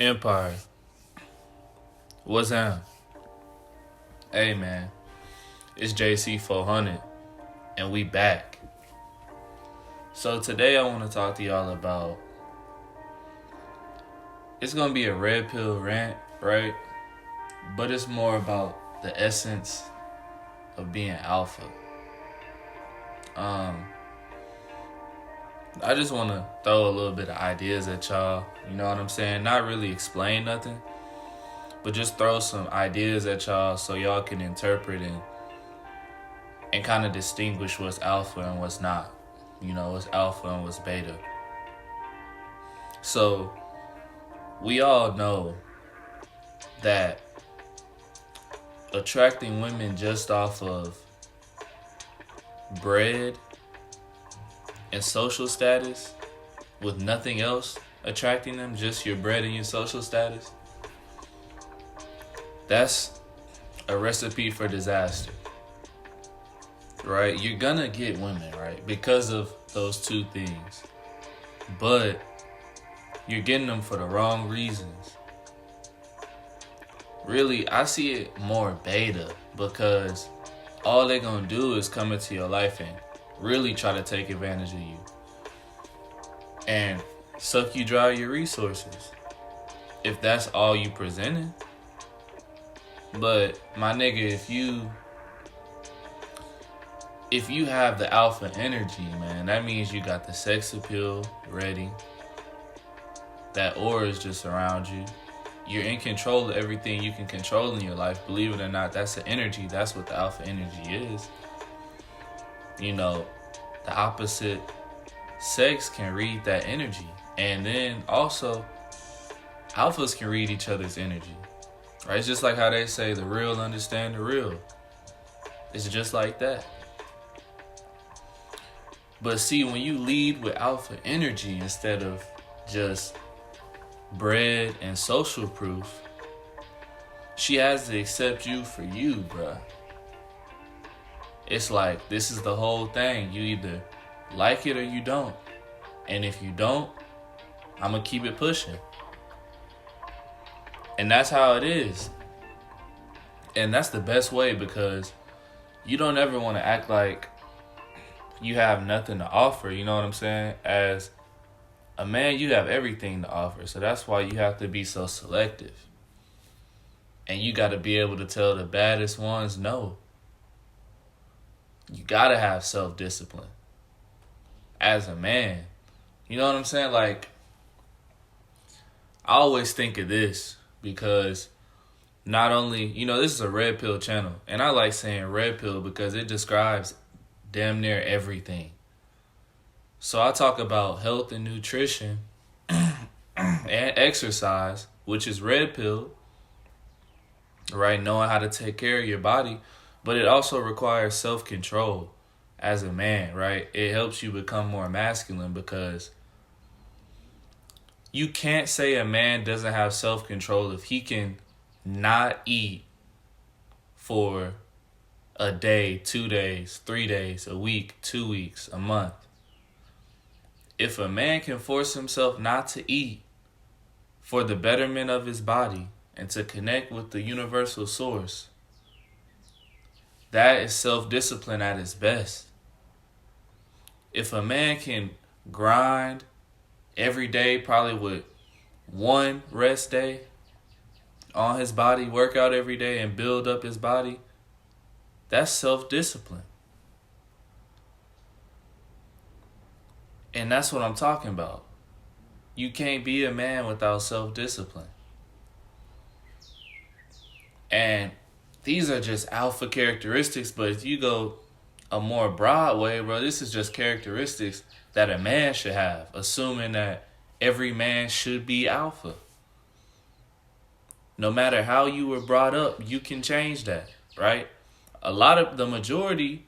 Empire, what's up? Hey man, it's JC400 and we back. So today I want to talk to y'all about, it's going to be a red pill rant, right? But it's more about the essence of being alpha. I just want to throw a little bit of ideas at y'all, you know what I'm saying? Not really explain nothing, but just throw some ideas at y'all so y'all can interpret and kind of distinguish what's alpha and what's not. You know, what's alpha and what's beta. So, we all know that attracting women just off of bread and social status with nothing else attracting them, just your bread and your social status, that's a recipe for disaster, right? You're gonna get women, right, because of those two things, but you're getting them for the wrong reasons. Really, I see it more beta because all they're gonna do is come into your life and really try to take advantage of you and suck you dry of your resources if that's all you presented. But my nigga, if you have the alpha energy, man, that means you got the sex appeal ready. That aura is just around you. You're in control of everything you can control in your life. Believe it or not, that's the energy. That's what the alpha energy is. You know, the opposite sex can read that energy. And then also, alphas can read each other's energy. Right? It's just like how they say the real understand the real. It's just like that. But see, when you lead with alpha energy instead of just bread and social proof, she has to accept you for you, bruh. It's like, this is the whole thing. You either like it or you don't. And if you don't, I'm gonna keep it pushing. And that's how it is. And that's the best way, because you don't ever want to act like you have nothing to offer, you know what I'm saying? As a man, you have everything to offer. So that's why you have to be so selective. And you got to be able to tell the baddest ones no. You got to have self-discipline as a man. You know what I'm saying? Like, I always think of this because not only, you know, this is a red pill channel. And I like saying red pill because it describes damn near everything. So I talk about health and nutrition and exercise, which is red pill, right? Knowing how to take care of your body. But it also requires self-control as a man, right? It helps you become more masculine because you can't say a man doesn't have self-control if he can not eat for a day, 2 days, 3 days, a week, 2 weeks, a month. If a man can force himself not to eat for the betterment of his body and to connect with the universal source, that is self-discipline at its best. If a man can grind every day, probably with one rest day on his body, work out every day and build up his body, that's self-discipline. And that's what I'm talking about. You can't be a man without self-discipline. And these are just alpha characteristics, but if you go a more broad way, bro, this is just characteristics that a man should have, assuming that every man should be alpha. No matter how you were brought up, you can change that, right? The majority,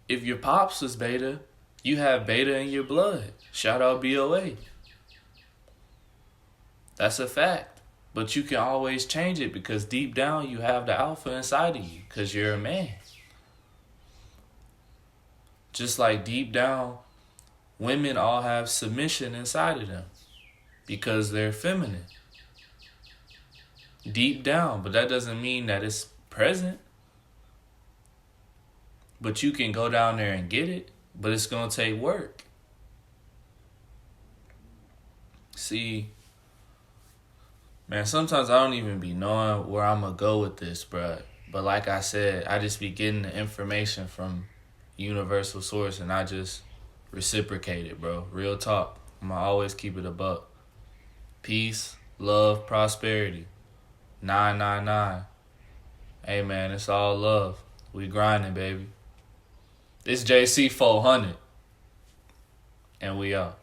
if your pops was beta, you have beta in your blood. Shout out BOA. That's a fact. But you can always change it because deep down you have the alpha inside of you because you're a man. Just like deep down, women all have submission inside of them. because they're feminine. Deep down, but that doesn't mean that it's present. But you can go down there and get it, but it's going to take work. See, man, sometimes I don't even be knowing where I'm going to go with this, bruh. But like I said, I just be getting the information from universal source and I just reciprocate it, bro. Real talk. I'm going to always keep it a buck. Peace, love, prosperity. 999. Hey, man, it's all love. We grinding, baby. It's JC 400. And we out.